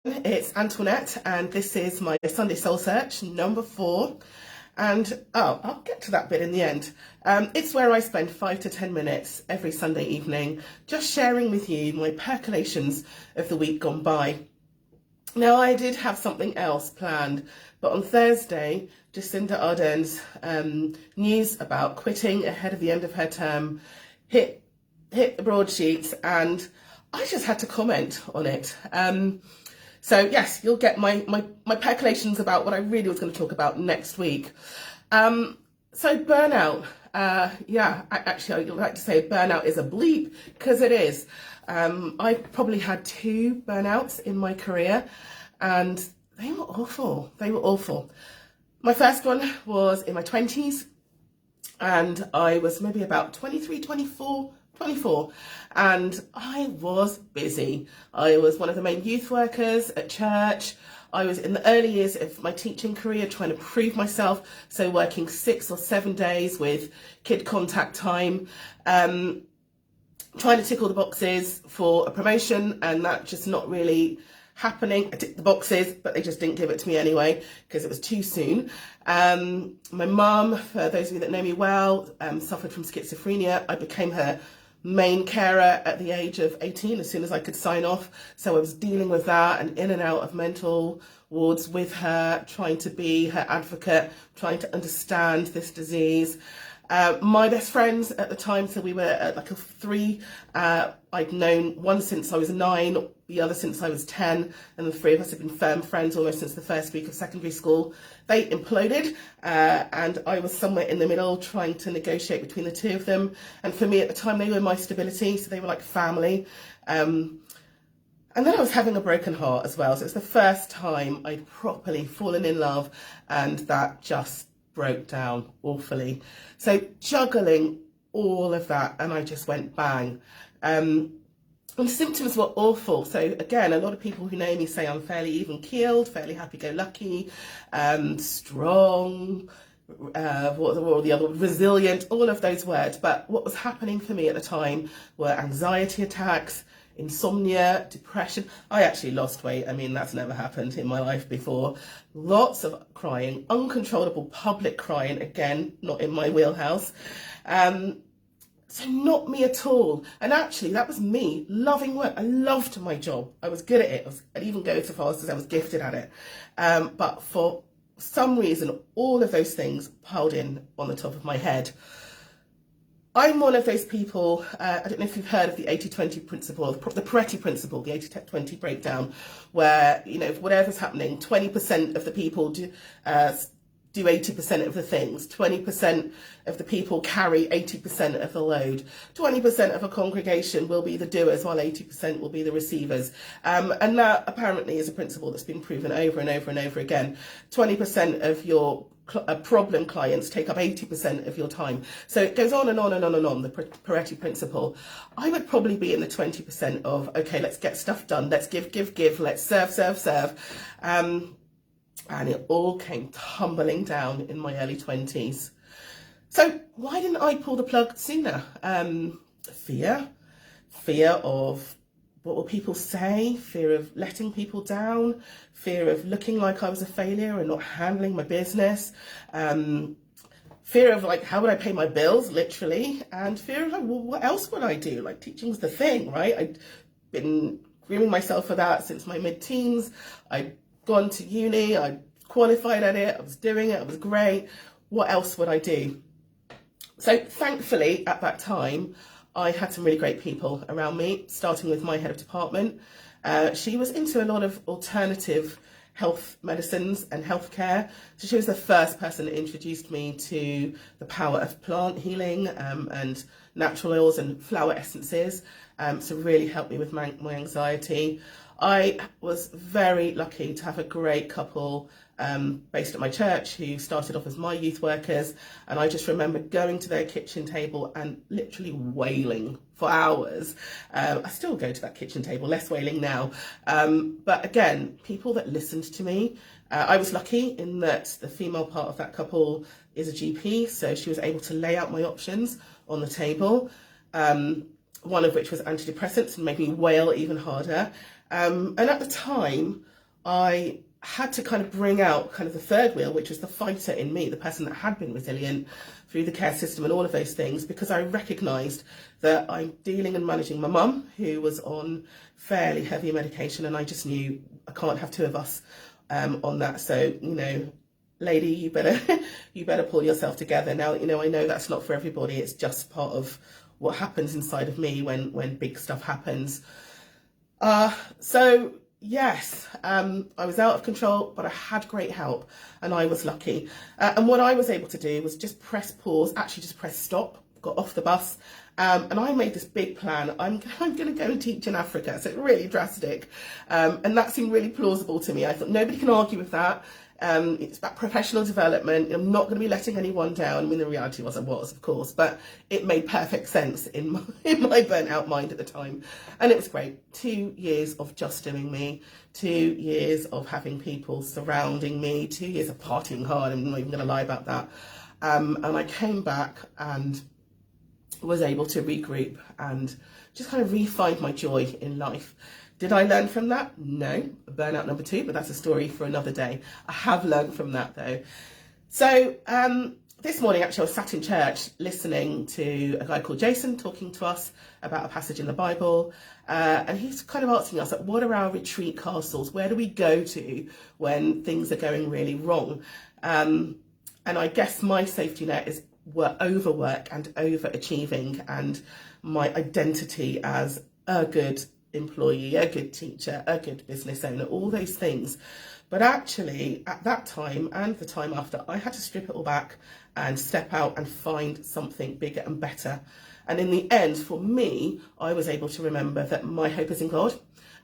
It's Antoinette, and this is my Sunday Soul Search number 4. And I'll get to that bit in the end. It's where I spend 5 to 10 minutes every Sunday evening just sharing with you my percolations of the week gone by. Now, I did have something else planned, but on Thursday, Jacinda Ardern's news about quitting ahead of the end of her term hit the broadsheets, and I just had to comment on it. So yes, you'll get my percolations about what I really was going to talk about next week. So burnout, I would like to say burnout is a bleep, because it is. I've probably had 2 burnouts in my career, and they were awful. They were awful. My first one was in my 20s, and I was maybe about 23, 24, and I was busy. I was one of the main youth workers at church. I was in the early years of my teaching career trying to prove myself, so working 6 or 7 days with kid contact time, trying to tick all the boxes for a promotion, and that just not really happening. I ticked the boxes, but they just didn't give it to me anyway because it was too soon. My mum, for those of you that know me well, suffered from schizophrenia. I became her main carer at the age of 18 as soon as I could sign off. So I was dealing with that and in and out of mental wards with her, trying to be her advocate, trying to understand this disease. My best friends at the time, so we were like a 3. I'd known one since I was 9, the other since I was 10, and the 3 of us have been firm friends almost since the first week of secondary school. They imploded, and I was somewhere in the middle trying to negotiate between the 2 of them. And for me at the time, they were my stability, so they were like family. And then I was having a broken heart as well. So it's the first time I'd properly fallen in love, and that just broke down awfully. So juggling all of that, and I just went bang. And the symptoms were awful. So again, a lot of people who know me say I'm fairly even-keeled, fairly happy-go-lucky, strong, what were the other, resilient, all of those words. But what was happening for me at the time were anxiety attacks, insomnia, depression. I actually lost weight. I mean, that's never happened in my life before. Lots of crying, uncontrollable public crying, again, not in my wheelhouse. So not me at all. And actually, that was me loving work. I loved my job. I was good at it. I'd even go so far as I was gifted at it. But for some reason, all of those things piled in on the top of my head. I'm one of those people, I don't know if you've heard of the 80-20 principle, the Pareto principle, the 80-20 breakdown, where, you know, whatever's happening, 20% of the people do 80% of the things, 20% of the people carry 80% of the load, 20% of a congregation will be the doers while 80% will be the receivers. And that apparently is a principle that's been proven over and over and over again. 20% of your problem clients take up 80% of your time. So it goes on and on and on and on, the Pareto principle. I would probably be in the 20% of, okay, let's get stuff done, let's give, let's serve. And it all came tumbling down in my early 20s. So why didn't I pull the plug sooner? Fear of what will people say, fear of letting people down, fear of looking like I was a failure and not handling my business, fear of like, how would I pay my bills, literally, and fear of like, well, what else would I do? Like, teaching's the thing, right? I'd been grooming myself for that since my mid-teens. I'd gone to uni, I qualified at it, I was doing it, it was great. What else would I do? So thankfully at that time, I had some really great people around me, starting with my head of department. She was into a lot of alternative health medicines and healthcare. So she was the first person that introduced me to the power of plant healing and natural oils and flower essences. So really helped me with my anxiety. I was very lucky to have a great couple based at my church who started off as my youth workers, and I just remember going to their kitchen table and literally wailing for hours. I still go to that kitchen table, less wailing now, but again, people that listened to me. I was lucky in that the female part of that couple is a GP, so she was able to lay out my options on the table, one of which was antidepressants and made me wail even harder. And at the time, I had to kind of bring out kind of the third wheel, which was the fighter in me, the person that had been resilient through the care system and all of those things, because I recognised that I'm dealing and managing my mum, who was on fairly heavy medication, and I just knew I can't have two of us on that. So, you know, lady, you better pull yourself together. Now, you know, I know that's not for everybody. It's just part of what happens inside of me when big stuff happens. So yes, I was out of control, but I had great help, and I was lucky. And what I was able to do was just press pause, actually just press stop, got off the bus, and I made this big plan. I'm going to go and teach in Africa, so really drastic. And that seemed really plausible to me. I thought nobody can argue with that. It's about professional development. I'm not going to be letting anyone down. I mean, the reality was I was, of course, but it made perfect sense in my burnt out mind at the time. And it was great. 2 years of just doing me, 2 years of having people surrounding me, 2 years of partying hard. I'm not even going to lie about that. And I came back and was able to regroup and just kind of re-find my joy in life. Did I learn from that? No. Burnout number 2, but that's a story for another day. I have learned from that though. So this morning, actually, I was sat in church listening to a guy called Jason talking to us about a passage in the Bible. And he's kind of asking us, like, what are our retreat castles? Where do we go to when things are going really wrong? And I guess my safety net is overwork and overachieving, and my identity as a good employee, a good teacher, a good business owner, all those things. But actually, at that time and the time after, I had to strip it all back and step out and find something bigger and better. And in the end, for me, I was able to remember that my hope is in God,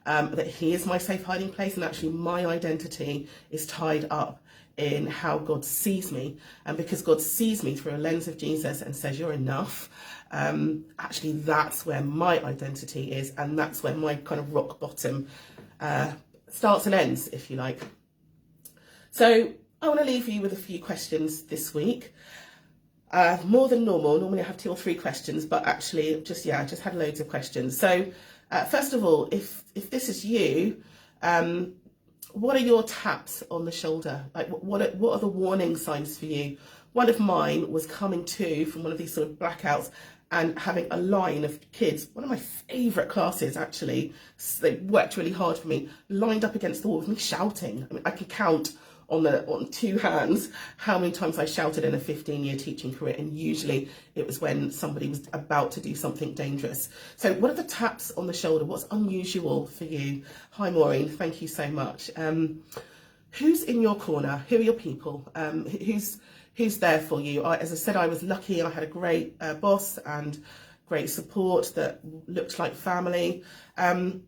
that He is my safe hiding place, and actually my identity is tied up in how God sees me. And because God sees me through a lens of Jesus and says, you're enough, actually that's where my identity is, and that's where my kind of rock bottom starts and ends, if you like. So I want to leave you with a few questions this week. More than normal. Normally I have 2 or 3 questions, but actually I just had loads of questions. So first of all, if this is you, what are your taps on the shoulder? Like, what are the warning signs for you? One of mine was coming to from one of these sort of blackouts and having a line of kids, one of my favourite classes actually, they worked really hard for me, lined up against the wall with me shouting. I mean, I can count on 2 hands how many times I shouted in a 15-year teaching career, and usually it was when somebody was about to do something dangerous. So what are the taps on the shoulder? What's unusual for you? Hi Maureen, thank you so much. Who's in your corner? Who are your people? Who's there for you? As I said, I was lucky. I had a great boss and great support that looked like family. And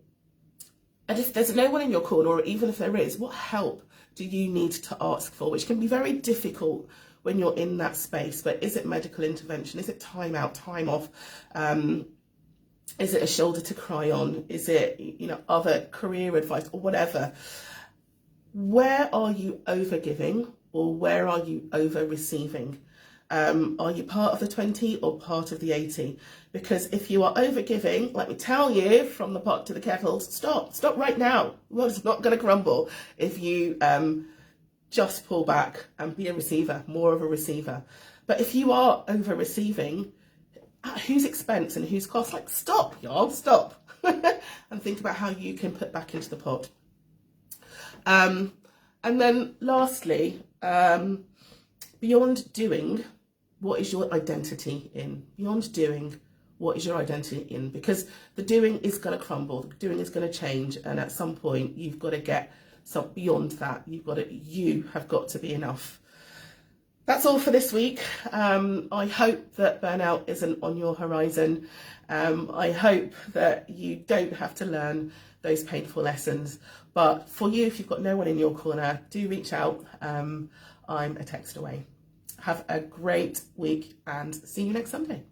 if there's no one in your corner, or even if there is, what help do you need to ask for? Which can be very difficult when you're in that space. But is it medical intervention? Is it time out, time off? Is it a shoulder to cry on? Is it, other career advice or whatever? Where are you over giving, or where are you over receiving? Are you part of the 20 or part of the 80? Because if you are over giving, let me tell you, from the pot to the kettle, stop right now. Well, it's not going to crumble if you just pull back and be a receiver, more of a receiver. But if you are over receiving, at whose expense and whose cost? Like, stop, y'all, stop. And think about how you can put back into the pot. And then lastly, beyond doing, what is your identity in? Beyond doing, what is your identity in? Because the doing is going to crumble, the doing is going to change, and at some point you've got to get beyond that. You have got to be enough. That's all for this week. I hope that burnout isn't on your horizon. I hope that you don't have to learn those painful lessons. But for you, if you've got no one in your corner, do reach out. I'm a text away. Have a great week and see you next Sunday.